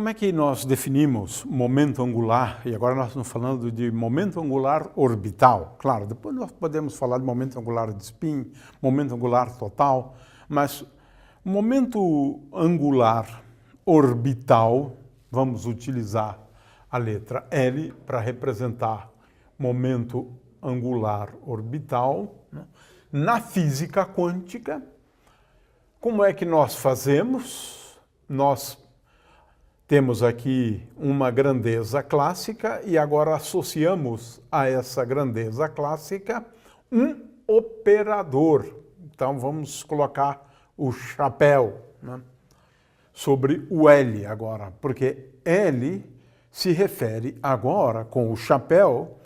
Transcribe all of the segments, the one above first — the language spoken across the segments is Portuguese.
como é que nós definimos momento angular? E agora nós estamos falando de momento angular orbital. Claro, depois nós podemos falar de momento angular de spin, momento angular total, mas momento angular orbital, vamos utilizar a letra L para representar momento angular orbital, né? Na física quântica, como é que nós fazemos? Nós temos aqui uma grandeza clássica e agora associamos a essa grandeza clássica um operador. Então vamos colocar o chapéu, né, sobre o L agora, porque L se refere agora com o chapéu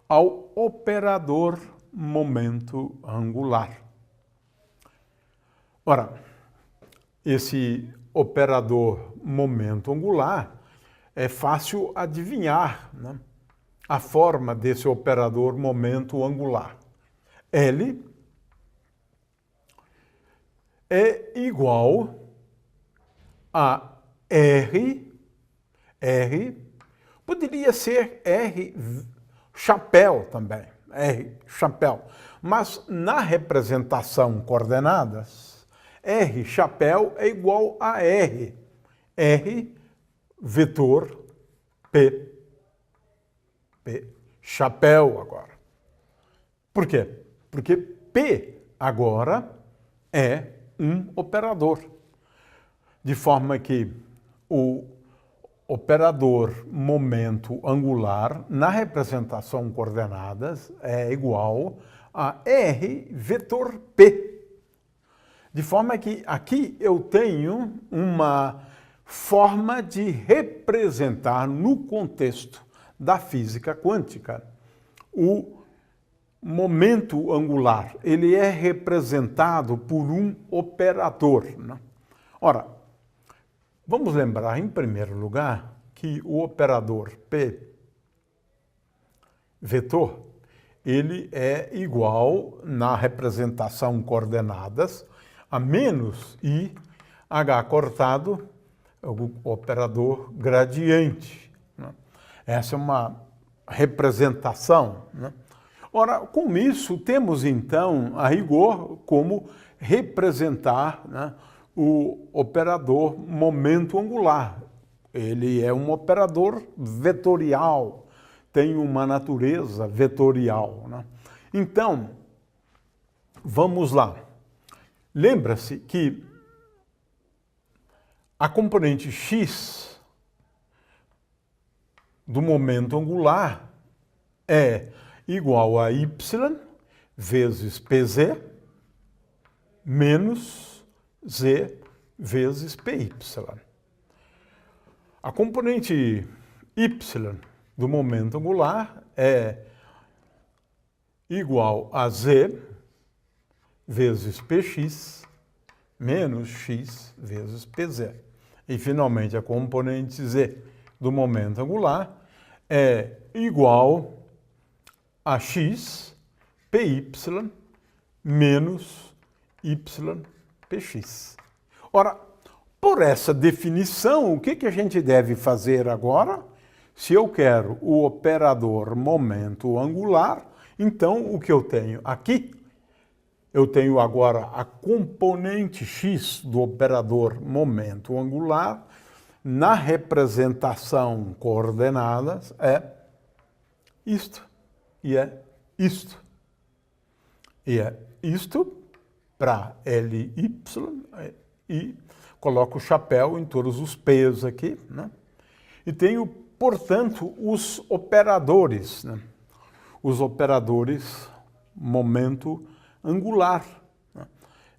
ao operador momento angular. Ora, esse operador momento angular é fácil adivinhar, né, a forma desse operador momento angular. L é igual a R poderia ser R chapéu também, R chapéu, mas na representação coordenadas, R chapéu é igual a R vetor P chapéu agora. Por quê? Porque P agora é um operador, de forma que o operador momento angular na representação coordenadas é igual a R vetor P. De forma que aqui eu tenho uma forma de representar no contexto da física quântica o momento angular. Ele é representado por um operador, né? Ora, vamos lembrar em primeiro lugar que o operador P vetor, ele é igual na representação coordenadas a menos I H cortado, o operador gradiente, né? Essa é uma representação, né? Ora, com isso, temos então, a rigor, como representar, né, o operador momento angular. Ele é um operador vetorial, tem uma natureza vetorial, né? Então, vamos lá. Lembra-se que a componente x do momento angular é igual a y vezes pz menos z vezes py. A componente y do momento angular é igual a z vezes px menos x vezes pz. E, finalmente, a componente z do momento angular é igual a x py menos y px. Ora, por essa definição, o que a gente deve fazer agora? Se eu quero o operador momento angular, então o que eu tenho aqui? Eu tenho agora a componente x do operador momento angular na representação coordenadas é isto e é isto. E é isto para Ly e coloco o chapéu em todos os p's aqui, né? E tenho, portanto, os operadores, né? Os operadores momento angular, né?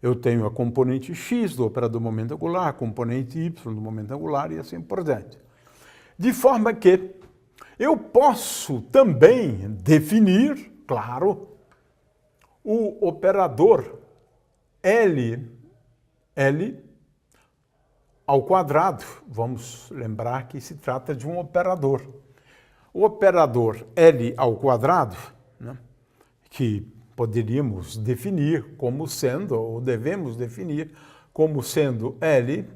Eu tenho a componente x do operador momento angular, a componente y do momento angular e assim por diante. De forma que eu posso também definir, claro, o operador L ao quadrado. Vamos lembrar que se trata de um operador. O operador L ao quadrado, né, que poderíamos definir como sendo, ou devemos definir como sendo L,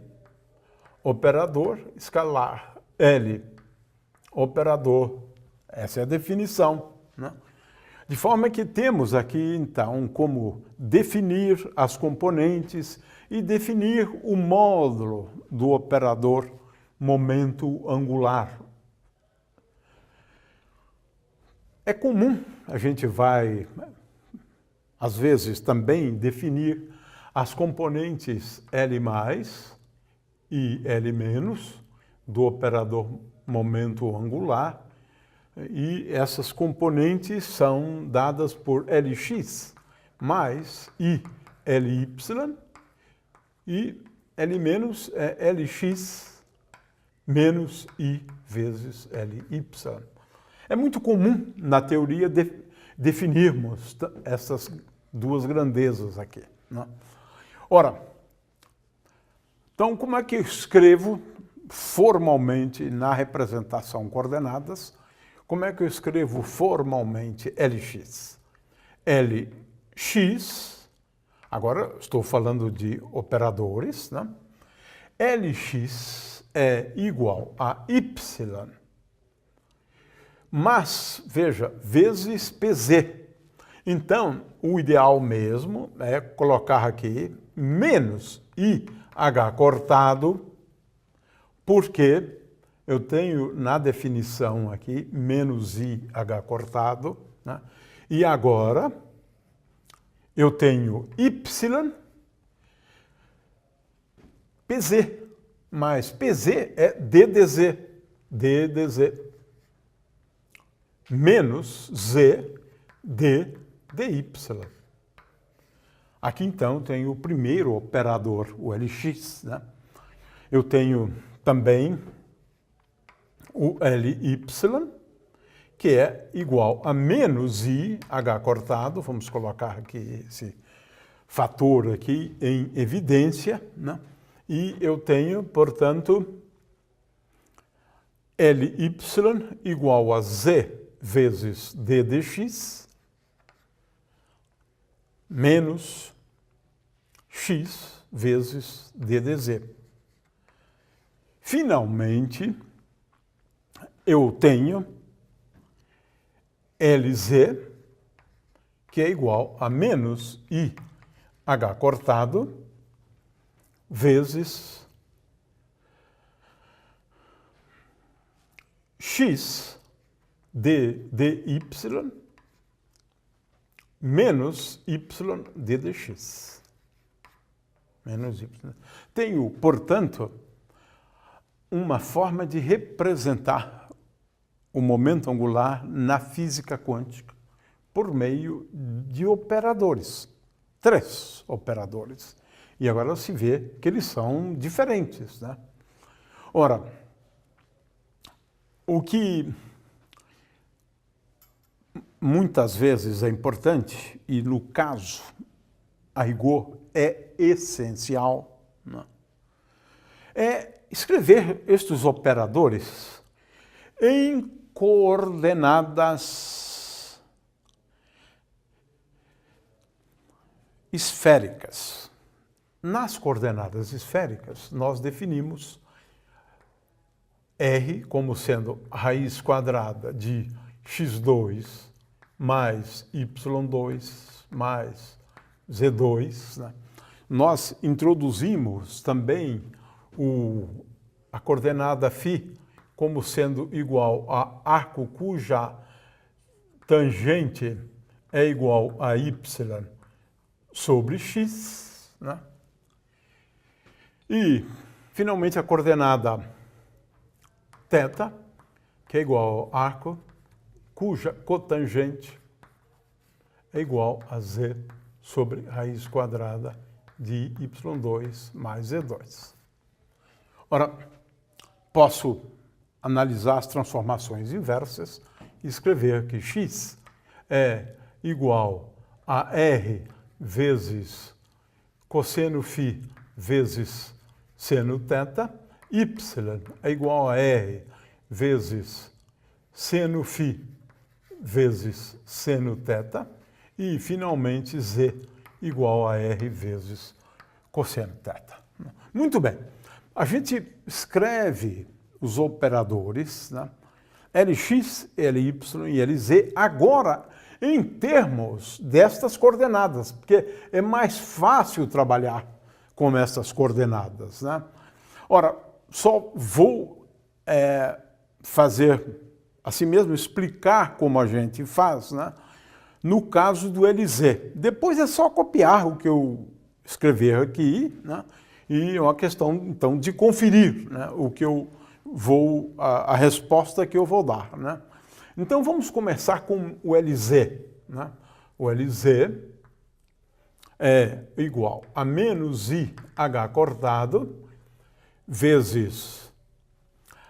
operador escalar L, operador. Essa é a definição, né? De forma que temos aqui, então, como definir as componentes e definir o módulo do operador momento angular. É comum, a gente vai, às vezes, também definir as componentes L+, e L- do operador momento angular, e essas componentes são dadas por Lx mais I Ly, e L- é Lx menos I vezes Ly. É muito comum, na teoria, definirmos essas duas grandezas aqui, né? Ora, então, como é que eu escrevo formalmente na representação coordenadas? Como é que eu escrevo formalmente Lx? Lx, agora estou falando de operadores, né? Lx é igual a y, mas, veja, vezes Pz. Então, o ideal mesmo é colocar aqui menos IH cortado, porque eu tenho na definição aqui menos IH cortado, né? E agora eu tenho Y PZ, mas PZ é DDZ, DDZ, menos Z DY. Aqui, então, tenho o primeiro operador, o Lx, né? Eu tenho também o Ly, que é igual a menos IH cortado, vamos colocar aqui esse fator aqui em evidência, né? E eu tenho, portanto, Ly igual a Z vezes D dx menos x vezes D dz. Finalmente, eu tenho Lz, que é igual a menos IH cortado vezes x dy menos y d dx. Menos y. Tenho, portanto, uma forma de representar o momento angular na física quântica por meio de operadores. 3 operadores. E agora se vê que eles são diferentes, né? Ora, o que muitas vezes é importante, e no caso, a rigor, é essencial, né? É escrever estes operadores em coordenadas esféricas. Nas coordenadas esféricas, nós definimos R como sendo raiz quadrada de x2 mais y2 mais z2, né? Nós introduzimos também a coordenada φ como sendo igual a arco cuja tangente é igual a y sobre x, né? E, finalmente, a coordenada θ, que é igual ao arco cuja cotangente é igual a z sobre raiz quadrada de y2 mais z2. Ora, posso analisar as transformações inversas e escrever que x é igual a r vezes cosseno φ vezes seno θ, y é igual a r vezes seno φ vezes seno θ, e, finalmente, z igual a r vezes cosseno θ. Muito bem. A gente escreve os operadores, né? Lx, Ly e Lz, agora em termos destas coordenadas, porque é mais fácil trabalhar com essas coordenadas, né? Ora, só vou fazer, assim mesmo, explicar como a gente faz, né? No caso do Lz. Depois é só copiar o que eu escrever aqui, né? E é uma questão, então, de conferir, né, o que eu vou, a resposta que eu vou dar, né? Então, vamos começar com o Lz, né? O Lz é igual a menos IH cortado vezes...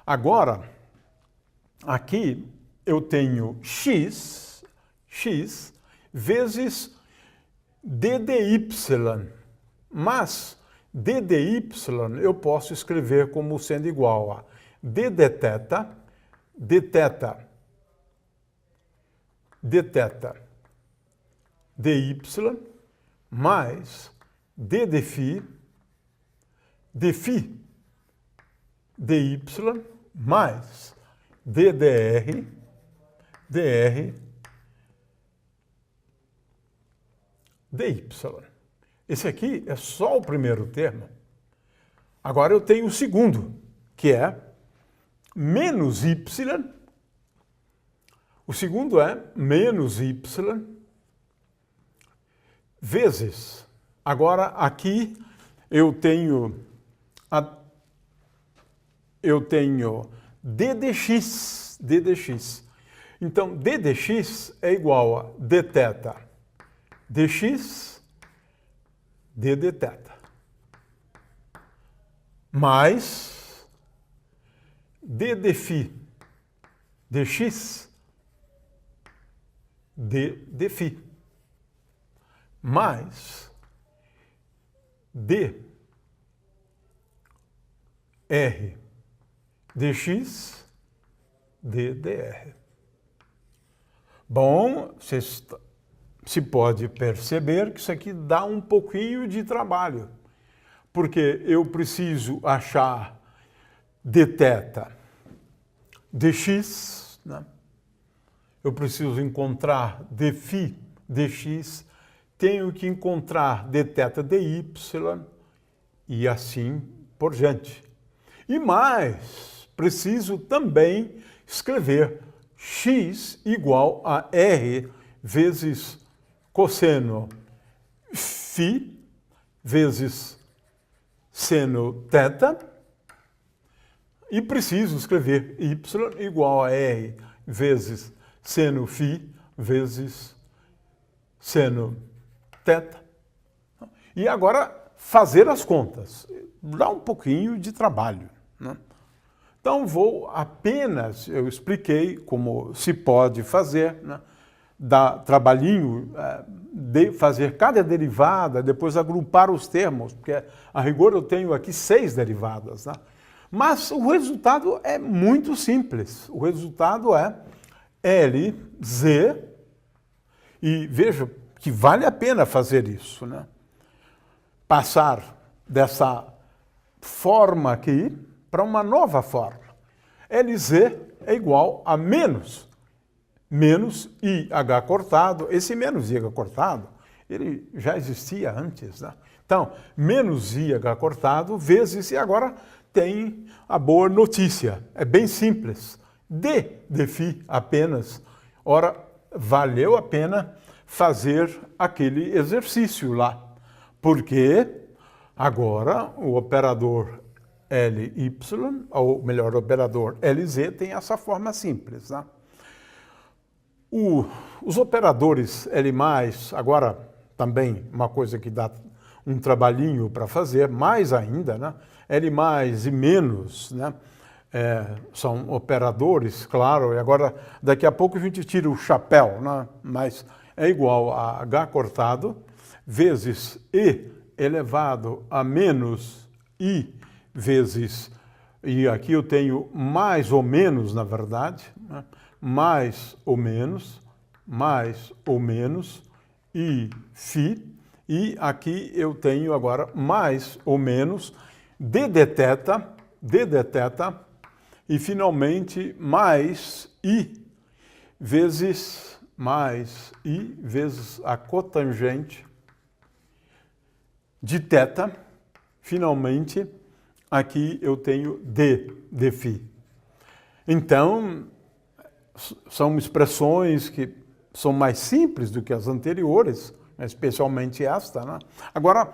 Agora, aqui eu tenho x vezes d dy, mas d dy eu posso escrever como sendo igual a d θ dy mais d φ dy mais d dr dy. Esse aqui é só o primeiro termo. Agora eu tenho o segundo, que é menos y. O segundo é menos y vezes. Agora aqui eu tenho d dx. Então, d dx é igual a dθ dx d dθ mais d dφ dx d dφ mais d r dx d dr. Bom, se pode perceber que isso aqui dá um pouquinho de trabalho, porque eu preciso achar dθ dx, né? Eu preciso encontrar dφ dx, tenho que encontrar dθ dy e assim por diante. E mais, preciso também escrever x igual a r vezes cosseno φ vezes seno θ, e preciso escrever y igual a r vezes seno φ vezes seno θ. E agora fazer as contas. Dá um pouquinho de trabalho, né? Então vou apenas, eu expliquei como se pode fazer, né? Dá trabalhinho de fazer cada derivada, depois agrupar os termos, porque a rigor eu tenho aqui 6 derivadas, né? Mas o resultado é muito simples. O resultado é Lz, e veja que vale a pena fazer isso, né? Passar dessa forma aqui para uma nova forma. Lz é igual a menos IH cortado. Esse menos IH cortado, ele já existia antes, né? Então, menos IH cortado vezes, e agora tem a boa notícia. É bem simples. D dφ apenas. Ora, valeu a pena fazer aquele exercício lá, porque agora o operador Ly, ou melhor, o operador Lz tem essa forma simples, né? Os operadores L+, agora também uma coisa que dá um trabalhinho para fazer, mais ainda, né? L+ e menos, né? São operadores, claro, e agora daqui a pouco a gente tira o chapéu, né? Mas é igual a H cortado vezes E elevado a menos I vezes, e aqui eu tenho mais ou menos, na verdade, né? mais ou menos, I φ, e aqui eu tenho agora mais ou menos d dθ e finalmente mais I vezes a cotangente de θ. Finalmente, aqui eu tenho D de φ. Então, são expressões que são mais simples do que as anteriores, especialmente esta, né? Agora,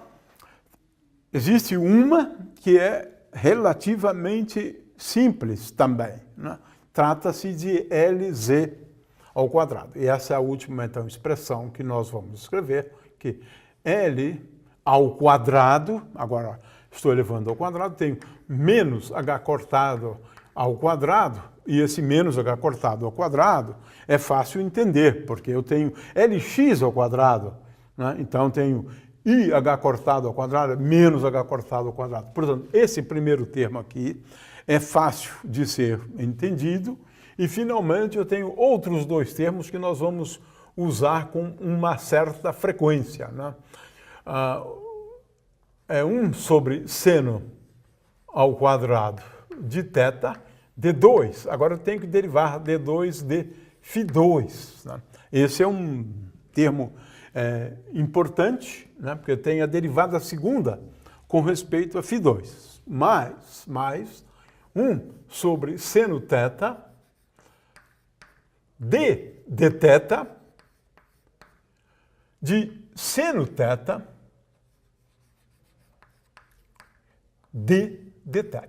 existe uma que é relativamente simples também, né? Trata-se de LZ ao quadrado. E essa é a última, então, expressão que nós vamos escrever, que L ao quadrado, agora estou elevando ao quadrado, tenho menos h cortado ao quadrado, e esse menos h cortado ao quadrado é fácil entender, porque eu tenho Lx ao quadrado, né? Então tenho IH cortado ao quadrado menos h cortado ao quadrado. Portanto, esse primeiro termo aqui é fácil de ser entendido, e finalmente eu tenho outros dois termos que nós vamos usar com uma certa frequência, né? É 1 sobre seno ao quadrado de θ, d2. Agora eu tenho que derivar d2 de φ2. Né? Esse é um termo importante, né? Porque tem a derivada segunda com respeito a φ2. Mais 1 sobre seno θ d θ de seno θ d θ.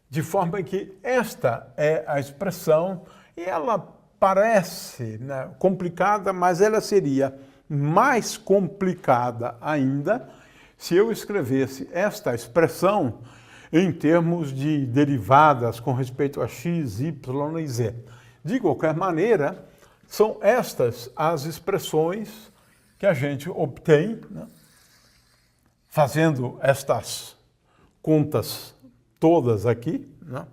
De forma que esta é a expressão, e ela parece, né, complicada, mas ela seria mais complicada ainda se eu escrevesse esta expressão em termos de derivadas com respeito a x, y e z. De qualquer maneira, são estas as expressões que a gente obtém, né, fazendo estas contas todas aqui, né?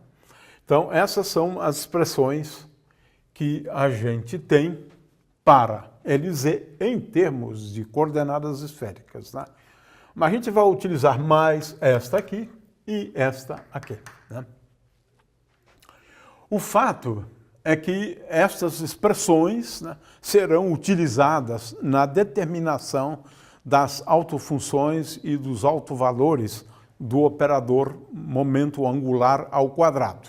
Então, essas são as expressões que a gente tem para LZ em termos de coordenadas esféricas, né? Mas a gente vai utilizar mais esta aqui e esta aqui, né? O fato é que estas expressões, né, serão utilizadas na determinação das autofunções e dos autovalores do operador momento angular ao quadrado.